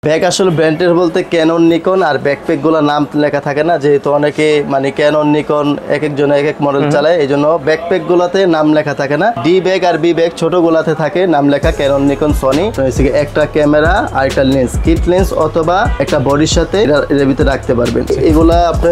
Bag আসলে ব্র্যান্ডের বলতে ক্যানন নিকন আর ব্যাকপ্যাক গুলো নাম লেখা থাকে না, যেহেতু অনেকে মানে ক্যানন নিকন এক একজন এক এক মডেল চালায়, এই জন্য ব্যাকপ্যাক গুলাতে নাম লেখা থাকে না। ডি ব্যাগ আর বি ব্যাগ ছোট গুলাতে থাকে নাম লেখা ক্যানন নিকন সনি। একটা ক্যামেরা আর একটা লেন্স, কিট লেন্স অথবা একটা বডির সাথে এর ভিতরে রাখতে পারবেন। এগুলা আপনি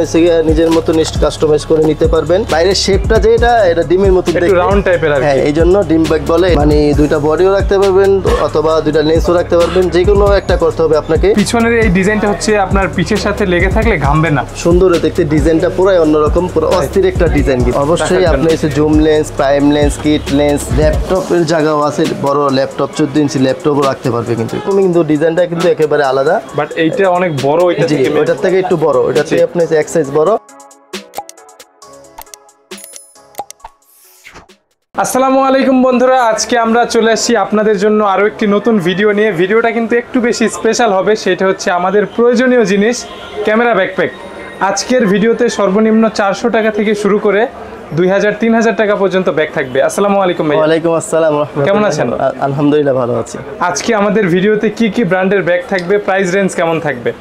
নিজের মতো কাস্টমাইজ করে নিতে পারবেন। বাইরের শেপটা যেটা এটা ডিমের মতো দেখতে রাউন্ড টাইপের, হ্যাঁ, এই জন্য ডিম ব্যাগ বলে। মানে দুইটা বডিও রাখতে পারবেন অথবা দুইটা লেন্সও রাখতে পারবেন, যে কোনো একটা করতে হবে আপনাকে। পিছনের এই ডিজাইনটা হচ্ছে আপনার পিছের সাথে লেগে থাকলে ঘামবে না, সুন্দর দেখতে। ডিজাইনটা পুরাই অন্যরকম, পুরো অস্থির একটা ডিজাইন। অবশ্যই আপনি এসে zoom lens, prime lens, kit lens, ল্যাপটপের জায়গাও আছে, বড় ল্যাপটপ 14 ইঞ্চি ল্যাপটপও রাখতে পারবে। কিন্তু ডিজাইনটা কিন্তু একেবারে আলাদা, বাট এইটা অনেক বড়, ওইটার থেকে একটু বড়, ওইটাতে আপনি এক সাইজ বড়। আসসালামু আলাইকুম বন্ধুরা, আজকে আমরা চলে আসছি আপনাদের জন্য আরও একটি নতুন ভিডিও নিয়ে। ভিডিওটা কিন্তু একটু বেশি স্পেশাল হবে, সেটা হচ্ছে আমাদের প্রয়োজনীয় জিনিস ক্যামেরা ব্যাকপ্যাক। আজকের ভিডিওতে সর্বনিম্ন 400 টাকা থেকে শুরু করে 2000-3000 টাকা পর্যন্ত ব্যাগ থাকবে। আসসালামু আলাইকুম ভাই। ওয়ালাইকুম আসসালাম, কেমন আছেন? আলহামদুলিল্লাহ ভালো আছি। আজকে আমাদের ভিডিওতে কি কি ব্র্যান্ডের ব্যাগ থাকবে, প্রাইস রেঞ্জ কেমন থাকবে?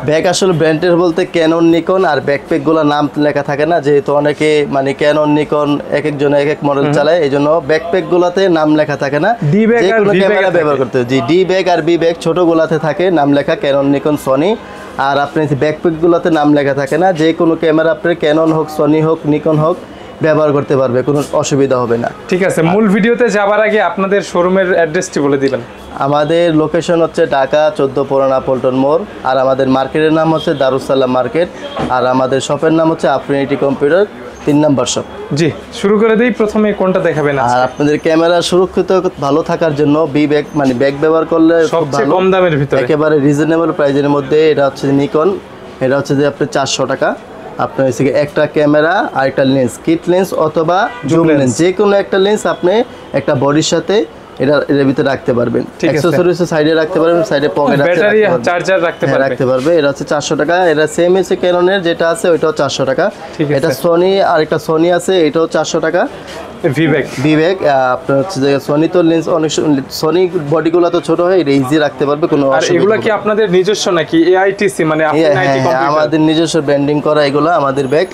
ব্যাগ আসলে ব্র্যান্ডের বলতে ক্যানন নিকন আর ব্যাকপ্যাক গুলো নাম লেখা থাকে না, যেহেতু অনেকে মানে ক্যানন নিকন এক একজন এক এক মডেল চালায়, এই জন্য ব্যাকপ্যাক গুলাতে নাম লেখা থাকে না। যে কোনো ক্যামেরা ব্যবহার করতে জি ডি ব্যাগ আর বি ব্যাগ ছোট গুলাতে থাকে নাম লেখা ক্যানন নিকন সনি। আর আপনি ব্যাকপ্যাক গুলাতে নাম লেখা থাকে না। যে কোনো ক্যামেরা আপনি ক্যানন হোক, সনি হোক, নিকন হোক ব্যবহার করতে পারবে, কোনো অসুবিধা হবে না। ঠিক আছে, মূল ভিডিওতে যাবার আগে আপনাদের শোরুমের অ্যাড্রেসটি বলে দিবেন। আমাদের লোকেশন হচ্ছে ঢাকা 14 পুরানা পল্টন মোড়, আর আমাদের মার্কেটের নাম হচ্ছে দারুসালাম মার্কেট, আর আমাদের শপের নাম হচ্ছে আফরিনিটি কম্পিউটার 3 নম্বর শপ। জি, শুরু করে দিই। প্রথমে কোনটা দেখাবেন? আর আপনাদের ক্যামেরা সুরক্ষিত ভালো থাকার জন্য বি ব্যাগ মানে ব্যাগ ব্যবহার করলে সবচেয়ে কম দামের ভিতরে একেবারে রিজনেবল প্রাইসের মধ্যে এটা হচ্ছে নিকন। এটা হচ্ছে যে আপনি 400 টাকা। আপনার হচ্ছে একটা ক্যামেরা আর একটা লেন্স, কিট লেন্স অথবা জুম লেন্স, যে কোনো একটা লেন্স আপনি একটা বডির সাথে এর ভিতরে রাখতে পারবেন। অ্যাকসেসরিজ সাইডে রাখতে পারবেন, সাইডে পকেট আছে, ব্যাটারি চার্জার রাখতে পারবে। এটা হচ্ছে 400 টাকা। এটা সেম এসে ক্যাননের যেটা আছে ওইটাও 400 টাকা। এটা সনি আর একটা সনি আছে, এটাও 400 টাকা। ভিভ্যাক আপনার হচ্ছে যে সনি তো লেন্স অনেক, সনি বডিগুলো তো ছোট হয়, এটা ইজি রাখতে পারবে, কোনো অসুবিধা। এগুলো কি আপনাদের নিজস্ব নাকি এআইটিসি মানে আমাদের নিজস্ব ব্র্যান্ডিং করা এগুলো আমাদের ব্যাগ।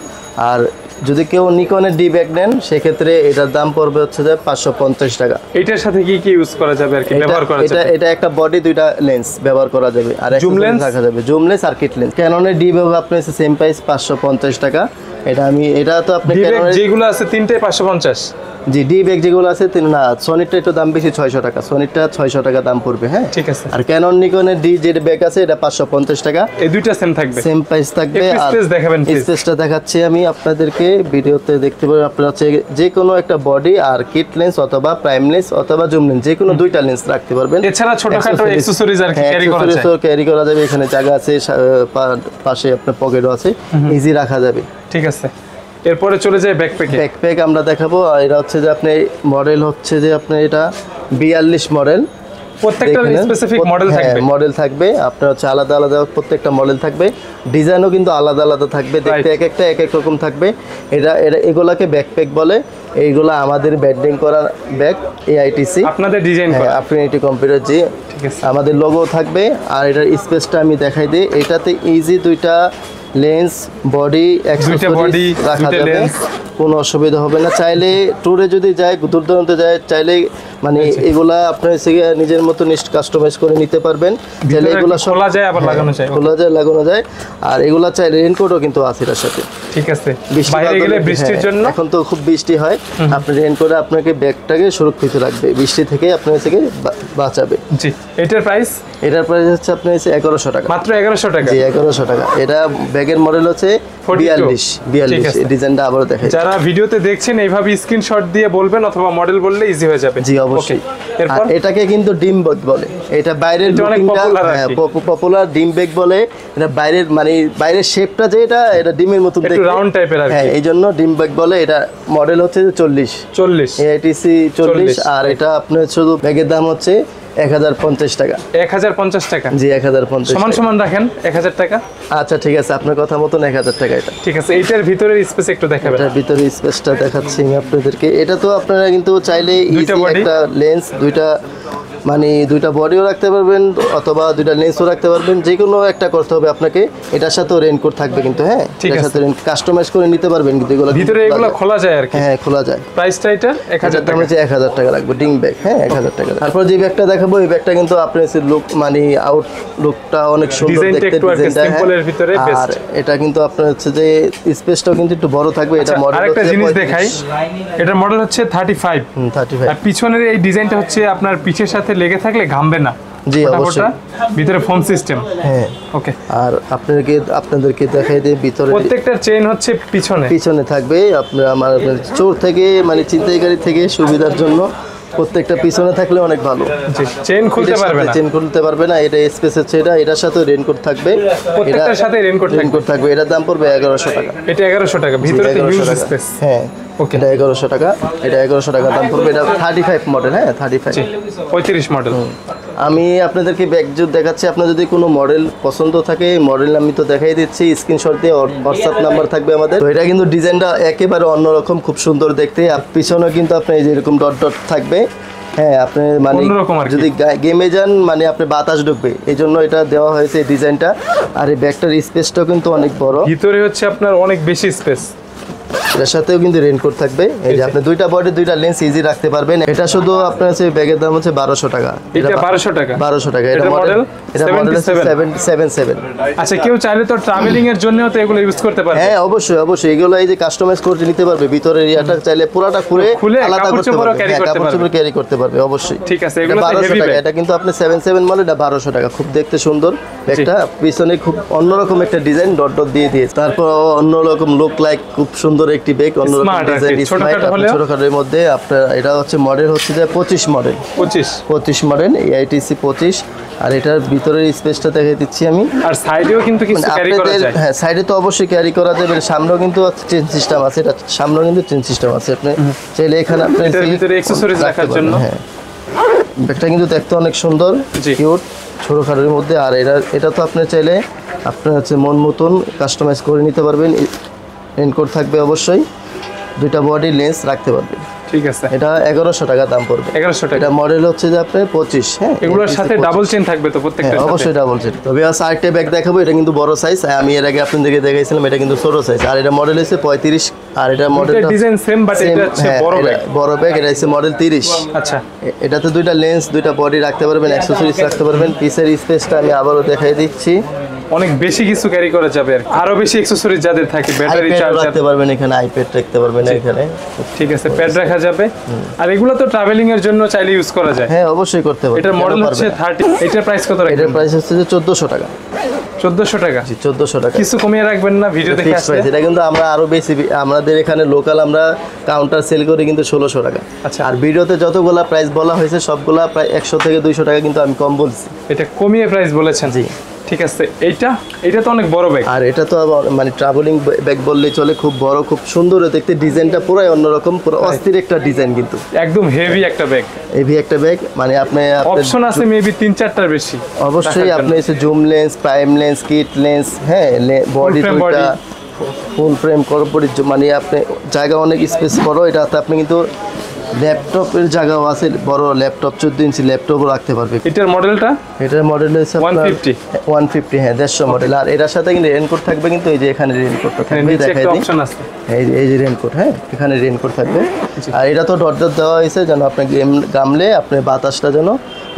আর যদি কেউ নিকনের ডি ব্যাগ নেন সেক্ষেত্রে এটার দাম পড়বে হচ্ছে যে 550 টাকা। এটার সাথে কি কি ইউজ করা যাবে আর কি ব্যবহার করা যাবে? এটা একটা বডি, দুইটা লেন্স ব্যবহার করা যাবে, আর জুম লেন্স রাখা যাবে, জুম লেন্স আর কিট লেন্স। ক্যাননের ডি ব্যাগ আপনার সেম প্রাইস 550 টাকা। এটা তো আপনি ক্যাননের যেগুলো আছে তিনটে 550। জি, ডি ব্যাগ যেগুলো আছে না, সনিরটা একটু দাম বেশি, 600 টাকা। সনিরটা 600 টাকা দাম পড়বে। হ্যাঁ, ঠিক আছে। আর ক্যানন নিকনের ডি যে ব্যাগ আছে এটা 550 টাকা। এই দুইটা সেম থাকবে, সেম প্রাইস থাকবে। আর স্পেস দেখাবেন প্লিজ। স্পেসটা দেখাচ্ছি আমি আপনাদেরকে, ভিডিওতে দেখতে পাবেন। আপনারা হচ্ছে যে কোনো একটা বডি আর কিট লেন্স অথবা প্রাইম লেন্স অথবা জুম লেন্স, যে কোনো দুইটা লেন্স রাখতে পারবেন। এছাড়া ছোটখাটো অ্যাকসেসরিজ আর কি ক্যারি করা যাবে। এখানে জায়গা আছে, পাশে আপনার পকেটও আছে, ইজি রাখা যাবে। ঠিক আছে, এরপরে চলে যায় ব্যাকপ্যাক আমরা দেখাবো। এটা হচ্ছে যে আপনি মডেল হচ্ছে যে আপনি এটা 42 মডেল। প্রত্যেকটা স্পেসিফিক মডেল থাকবে আপনার হচ্ছে আলাদা আলাদা, প্রত্যেকটা মডেল থাকবে, ডিজাইনও কিন্তু আলাদা আলাদা থাকবে, দেখতে এক একটা এক এক রকম থাকবে। এগুলাকে ব্যাকপ্যাক বলে। এইগুলা আমাদের ব্র্যান্ডিং করা ব্যাগ, এআইটিসি আপনাদের ডিজাইন করা, আফরিনিটি কম্পিউটার। জি, আমাদের লোগো থাকবে। আর এটার স্পেসটা আমি দেখাই দিই। এটাতে ইজি দুইটা লেন্স, বডি, অ্যাকসেসরিজ রাখা যাবে, কোনো অসুবিধা হবে না। চাইলে ট্যুরে যদি যায়, দূর দূরান্তে যায়, চাইলে মানে এগুলা আপনার নিজের মতো কাস্টমাইজ করে নিতে পারবেন। চাইলে এগুলা খোলা যায়, আবার লাগানো যায়, লাগানো যায়। আর এগুলা চাইলে রেইনকোটও কিন্তু আছে এর সাথে। ঠিক আছে, বাইরে গেলে বৃষ্টির জন্য, এখন তো খুব বৃষ্টি হয়, আপনি রেইনকোটে আপনাকে ব্যাগটাকে সুরক্ষিত রাখবে, বৃষ্টি থেকে আপনার থেকে বাঁচাবে। জি, এটার প্রাইস হচ্ছে আপনার 1100 টাকা, মাত্র 1100 টাকা। জি, 1100 টাকা। এটা ব্যাগের মডেল হচ্ছে 42। ডিজাইনটা আবারও দেখাই। যারা ভিডিওতে দেখছেন এইভাবে স্ক্রিনশট দিয়ে বলবেন অথবা মডেল বললে ইজি হয়ে যাবে। জি, অবশ্যই। আর এটাকে কিন্তু ডিম ব্যাগ বলে। এটা বাইরের পপুলার ডিম ব্যাগ বলে। এটা বাইরের মানে বাইরের শেপটা যেটা এটা ডিমের মতো দেখতে, রাউন্ড টাইপের আর কি। হ্যাঁ, এই জন্য ডিম ব্যাগ বলে। এটা মডেল হচ্ছে 40 এআইটিসি 40। আর এটা আপনার শুধু ব্যাগের দাম হচ্ছে 1050 টাকা। 1050 টাকা? জি, 1050। সমান রাখেন 1000 টাকা। আচ্ছা, ঠিক আছে, আপনার কথা মতন 1000 টাকা। এটা ঠিক আছে। এইটার ভিতরের স্পেস একটু দেখাবেন। এটার ভিতরের স্পেসটা দেখাচ্ছি আমি আপনাদেরকে। এটা তো আপনারা কিন্তু চাইলে একটা লেন্স, দুইটা মানে দুইটা বডিও রাখতে পারবেন অথবা দুইটা লেন্সও রাখতে পারবেন, যে কোনো একটা করতে হবে আপনাকে। এটার সাথেও রেইনকোট থাকবে কিন্তু, হ্যাঁ এটার সাথে কাস্টমাইজ করে নিতে পারবেন কিন্তু এগুলো ভিতরে এগুলো খোলা যায় আর কি। হ্যাঁ খোলা যায়। প্রাইসটা এটা 1000 টাকা। 1000 টাকা লাগবে ডিং ব্যাগ, হ্যাঁ 1000 টাকা। তারপর যে ব্যাগটা দেখাবো এই ব্যাগটা কিন্তু আপনার লুক মানে আউট লুকটা অনেক সুন্দর দেখতে, ডিজাইনটা সিম্পলের ভিতরে বেস্ট। আর এটা কিন্তু আপনার হচ্ছে যে স্পেসটাও কিন্তু একটু বড় থাকবে। এটা মডেল আরেকটা জিনিস দেখাই, এটার মডেল হচ্ছে 35। আর পিছনের এই ডিজাইনটা হচ্ছে আপনার পিছের সাথে লেগে থাকলে ঘামবে না। জি অবশ্যই। ভিতরে ফোম সিস্টেম, হ্যাঁ ওকে। আর আপনাদেরকে দেখাই দিই ভিতরে প্রত্যেকটা চেইন হচ্ছে পিছনে থাকবে। আপনার আমার চোর থেকে মানে ছিনতাইকারী থেকে সুবিধার জন্য প্রত্যেকটা পিছনে থাকলে অনেক ভালো। চেইন খুলতে পারবে না, এটা স্পেস হচ্ছে এটার সাথে রেইনকোট থাকবে, প্রত্যেকটার সাথে রেইনকোট থাকবে। এটার দাম পড়বে 1100 টাকা। এটা 1100 টাকা, ভিতরে হিউজ স্পেস। হ্যাঁ ওকে, এটা 1100 টাকা, এটা 1100 টাকা দাম পড়বে। এটা 35 মডেল, হ্যাঁ 35 মডেল। আমি আপনাদেরকে ব্যাগ দেখাচ্ছি, আপনার যদি কোনো মডেল পছন্দ থাকে মডেল আমি তো দেখাই দিচ্ছি, স্ক্রিনশট দিয়ে হোয়াটসঅ্যাপ নাম্বার থাকবে আমাদের। তো এটা কিন্তু ডিজাইনটা একেবারে অন্যরকম, খুব সুন্দর দেখতে। পিছনে কিন্তু আপনার এই যে এরকম ডট ডট থাকবে, হ্যাঁ আপনি মানে যদি গেমে যান মানে আপনি বাতাস ঢুকবে, এই জন্য এটা দেওয়া হয়েছে এই ডিজাইনটা। আর এই ব্যাগটার স্পেসটাও কিন্তু অনেক বড়, ভিতরে হচ্ছে আপনার অনেক বেশি স্পেস। এর সাথেও কিন্তু রেইনকোট থাকবে। এই যে আপনি দুইটা বডি দুইটা লেন্স ইজি রাখতে পারবেন। এটা শুধু আপনার হচ্ছে ব্যাগের দাম হচ্ছে 1200 টাকা। এটা 1200 টাকা। 1200 টাকা। এটা মডেল 777। আচ্ছা, কেউ চাইলে তো ট্রাভেলিং এর জন্যও তো এগুলো ইউজ করতে পারবে। হ্যাঁ অবশ্যই অবশ্যই, এগুলো এই যে কাস্টমাইজ করে নিতে পারবে। ভিতরের এরিয়াটা চাইলে পুরোটা খুলে আলাদা করতে পারবে, কাপড় ক্যারি করতে পারবে অবশ্যই। ঠিক আছে, এগুলো 1200 টাকা। এটা কিন্তু আপনি 77 মডেল, এটা 1200 টাকা। খুব দেখতে সুন্দর একটা, পিছনে খুব অন্যরকম একটা ডিজাইন ডট ডট দিয়ে দিয়েছে। তারপর অন্যরকম লুক লাইক খুব সুন্দর একটি ব্যাগ, অন্যরকম ডিজাইন, ছোটখাটোর মধ্যে। আপনার এটা হচ্ছে মডেল হচ্ছে যে 25 মডেল, 25 মডেল AITC 25। আর এটার ভিতরের স্পেসটা দেখিয়ে দিচ্ছি আমি। আর সাইডেও কিন্তু কিছু ক্যারি করা যায়। হ্যাঁ সাইডে তো অবশ্যই ক্যারি করা যাবে। সামনেও কিন্তু চেন সিস্টেম আছে, এটা সামনেও কিন্তু চেন সিস্টেম আছে। আপনি চাইলে এখানে আপনি এর ভিতরে অ্যাকসেসরিজ রাখার জন্য। হ্যাঁ ব্যাগটা কিন্তু দেখতে অনেক সুন্দর, কিউট, ছোটখাটোর মধ্যে। আর এটা তো আপনি চাইলে আপনার হচ্ছে মন মতন কাস্টমাইজ করে নিতে পারবেন। রেইনকোট থাকবে অবশ্যই, দুইটা বডি লেন্স রাখতে পারবেন। ঠিক আছে, এটা 1100 টাকা দাম পড়বে। 1100 টাকা। এটা মডেল হচ্ছে যে আপনার 25। হ্যাঁ এগুলোর সাথে ডাবল চেন থাকবে তো প্রত্যেকটার সাথে? অবশ্যই ডাবল চেন। তবে আরেকটা ব্যাগ দেখাবো, এটা কিন্তু বড় সাইজ। আমি এর আগে আপনাদেরকে দেখাইছিলাম, এটা কিন্তু ছোট সাইজ। আর এটা মডেল হচ্ছে 35। আর এটা মডেল ডিজাইন সেম, বাট এটা হচ্ছে বড় ব্যাগ। এটা হচ্ছে মডেল 30। আচ্ছা, এটাতে দুইটা লেন্স দুইটা বডি রাখতে পারবেন, অ্যাকসেসরিজ রাখতে পারবেন। পিসের স্পেসটা আমি আবারও দেখাই দিচ্ছি, অনেক বেশি কিছু ক্যারি করা যাবে। আরো বেশি অ্যাকসেসরিজ যাদের থাকে, ব্যাটারি চার্জ রাখতে পারবেন এখানে, আইপ্যাড রাখতে পারবেন এখানে। ঠিক আছে, প্যাড রাখা যাবে। আর এগুলো তো ট্রাভেলিং এর জন্য চাইলে ইউজ করা যায়। হ্যাঁ অবশ্যই করতে পারবেন। এটার মডেল হচ্ছে 30। এটার প্রাইস কত রাখবেন? এটার প্রাইস হচ্ছে যে 1400 টাকা। 1400 টাকা? জি 1400 টাকা। কিছু কমিয়ে রাখবেন না ভিডিও দেখে আসলে? এটা কিন্তু আমরা আরো বেশি, আমাদের এখানে লোকাল আমরা কাউন্টার সেল করি কিন্তু 1600 টাকা। আচ্ছা, আর ভিডিওতে যতগুলা প্রাইস বলা হয়েছে সবগুলা প্রায় 100 থেকে 200 টাকা কিন্তু আমি কম বলছি। এটা কমিয়ে প্রাইস বলেছেন? জি ঠিক আছে। এইটা তো অনেক বড় ব্যাগ। আর এটা তো মানে ট্রাভেলিং ব্যাগ বললেই চলে, খুব বড়, খুব সুন্দর দেখতে। ডিজাইনটা পুরো অন্যরকম, পুরো অস্থির একটা ডিজাইন কিন্তু, একদম হেভি একটা ব্যাগ। হেভি একটা ব্যাগ, মানে আপনি অপশন আছে মেবি 3-4টার বেশি। অবশ্যই আপনি এসে zoom lens, prime lens, kit lens, হ্যাঁ বডি দুইটা ফুল ফ্রেম কর্পোরেট, মানে আপনি জায়গা অনেক স্পেস বড়। এটাতে আপনি কিন্তু ল্যাপটপের জায়গাও আছে, বড় ল্যাপটপ 14 ইঞ্চি ল্যাপটপও রাখতে পারবে। এটার মডেলটা? এটার মডেল হচ্ছে 150। হ্যাঁ 150 মডেল। আর এটার সাথে কিন্তু রেইনকোট থাকবে কিন্তু, এই যে এখানে রেইনকোটটা থাকবে, দেখাই দিই। অপশন আছে এই যে রেইনকোট, হ্যাঁ এখানে রেইনকোট থাকবে। আর এটা তো ডট ডট দেওয়া হয়েছে যেন আপনি গামলে আপনি বাতাসটা যেন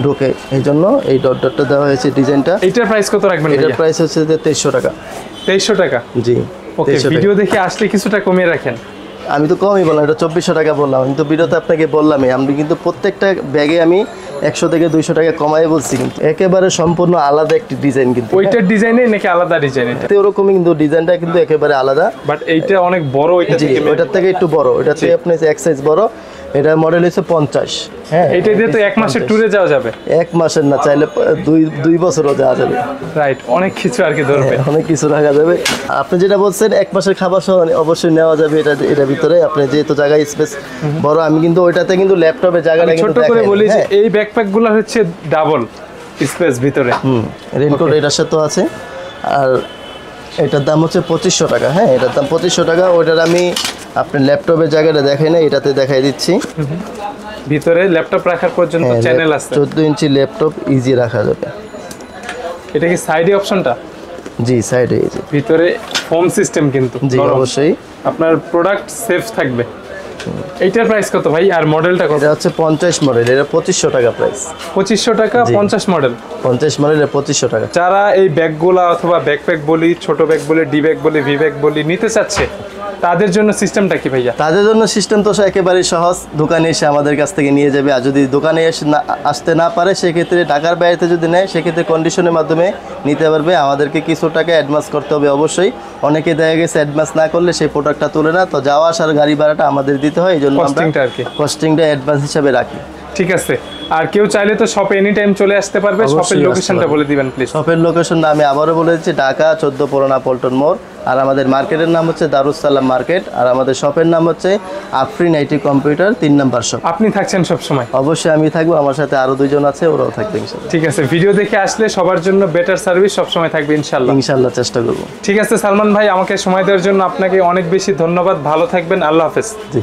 ঢোকে, এই জন্য এই ডট ডটটা দেওয়া হয়েছে ডিজাইনটা। এটার প্রাইস কত রাখবেন? এটার প্রাইস হচ্ছে যে 2300 টাকা। 2300 টাকা? জি। ওকে, ভিডিও দেখে আসলে কিছুটা কমিয়ে রাখেন। আমি তো কমই বললাম, এটা 2400 টাকা বললাম। আমি তো ভিডিওতে আপনাকে বললামই, আমি কিন্তু প্রত্যেকটা ব্যাগে আমি 100 থেকে 200 টাকা কমাই বলছি, কিন্তু একেবারে সম্পূর্ণ আলাদা একটি ডিজাইন। কিন্তু ওইটার ডিজাইনে নাকি আলাদা ডিজাইন? এটা ওরকমই, কিন্তু ডিজাইনটা কিন্তু একেবারে আলাদা। বাট এইটা অনেক বড়, ওইটার থেকে একটু বড়, এটাতে আপনি এক সাইজ বড়। এটা মডেল হচ্ছে 50। হ্যাঁ এইটা দিয়ে তো 1 মাসের ট্যুরে যাওয়া যাবে। 1 মাসের না, চাইলে 2 বছরও যাওয়া যাবে। রাইট, অনেক কিছু আর কি ধরবে, অনেক কিছু রাখা যাবে। আপনি যেটা বলছেন 1 মাসের খাবার সহ অবশ্যই নেওয়া যাবে। এটা ভিতরে আপনি যেহেতু জায়গা স্পেস বড়, আমি কিন্তু ওইটাতে কিন্তু ল্যাপটপের জায়গাটা কিন্তু ছোট করে বলি যে এই ব্যাকপ্যাকগুলো হচ্ছে ডাবল স্পেস ভিতরে। রেইনকোট এটার সাথে আছে। আর এটার দাম হচ্ছে 2500 টাকা। হ্যাঁ এটার দাম 2500 টাকা। ওইটার আমি আপনার ল্যাপটপের জায়গাটা দেখাই না, এটাতে দেখাই দিচ্ছি। ভিতরে ল্যাপটপ রাখার পর্যন্ত চ্যানেল আছে। 14 ইঞ্চি ল্যাপটপ ইজি রাখা যাবে। এটা কি সাইডে অপশনটা? জি, সাইডে এই যে। ভিতরে ফোম সিস্টেম কিন্তু জি নরম। অবশ্যই। আপনার প্রোডাক্ট সেফ থাকবে। এইটার প্রাইস কত ভাই, আর মডেলটা কত? এটা হচ্ছে 50 মডেল, এটা 2500 টাকা প্রাইস। 2500 টাকা 50 মডেল। 50 মডেল, এটা 2500 টাকা। যারা এই ব্যাগগুলা অথবা ব্যাকপ্যাক বলি, ছোট ব্যাগ বলি, ডি ব্যাগ বলি, ভি ব্যাগ বলি নিতে চাচ্ছে, তাদের জন্য সিস্টেমটা কি ভাইয়া? তাদের জন্য সিস্টেম তো একেবারেই সহজ। দোকানে এসে আমাদের কাছ থেকে নিয়ে যাবে, আর যদি দোকানে এসে আসতে না পারে সেক্ষেত্রে ঢাকার বাইরে যদি নেয় সেক্ষেত্রে কন্ডিশনের মাধ্যমে নিতে পারবে। আমাদেরকে কিছু টাকা অ্যাডভান্স করতে হবে অবশ্যই। অনেকে দেখা গেছে অ্যাডভান্স না করলে সেই প্রোডাক্টটা তোলে না, তো যাওয়া আসার গাড়ি ভাড়াটা আমাদের দিতে হয়, এই জন্য আমরা কস্টিংটা আর কি কস্টিংটা অ্যাডভান্স হিসাবে রাখি। ঠিক আছে। আর কেউ চাইলে তো শপে এনি টাইম চলে আসতে পারবে। অবশ্যই শপের আসতে লোকেশনটা পারবে। বলে দিবেন প্লিজ। শপের লোকেশনটা আমি আবারও বলে দিচ্ছি, ঢাকা 14 পুরানা পল্টন মোড়। আর আমাদের মার্কেটের নাম হচ্ছে দারুসালাম মার্কেট। আর আমাদের শপের নাম হচ্ছে Afrin IT computer 3 number shop. আপনি থাকছেন সব সময়? অবশ্যই আমি থাকবো, আমার সাথে আরো 2 জন আছে, ওরাও থাকবে ইনশাআল্লাহ। ঠিক আছে, ভিডিও দেখে আসলে সবার জন্য বেটার সার্ভিস সব সময় থাকবে ইনশাআল্লাহ। ইনশাআল্লাহ চেষ্টা করব। ঠিক আছে সালমান ভাই, আমাকে সময় দেওয়ার জন্য আপনাকে অনেক বেশি ধন্যবাদ। ভালো থাকবেন, আল্লাহ হাফেজ। জি।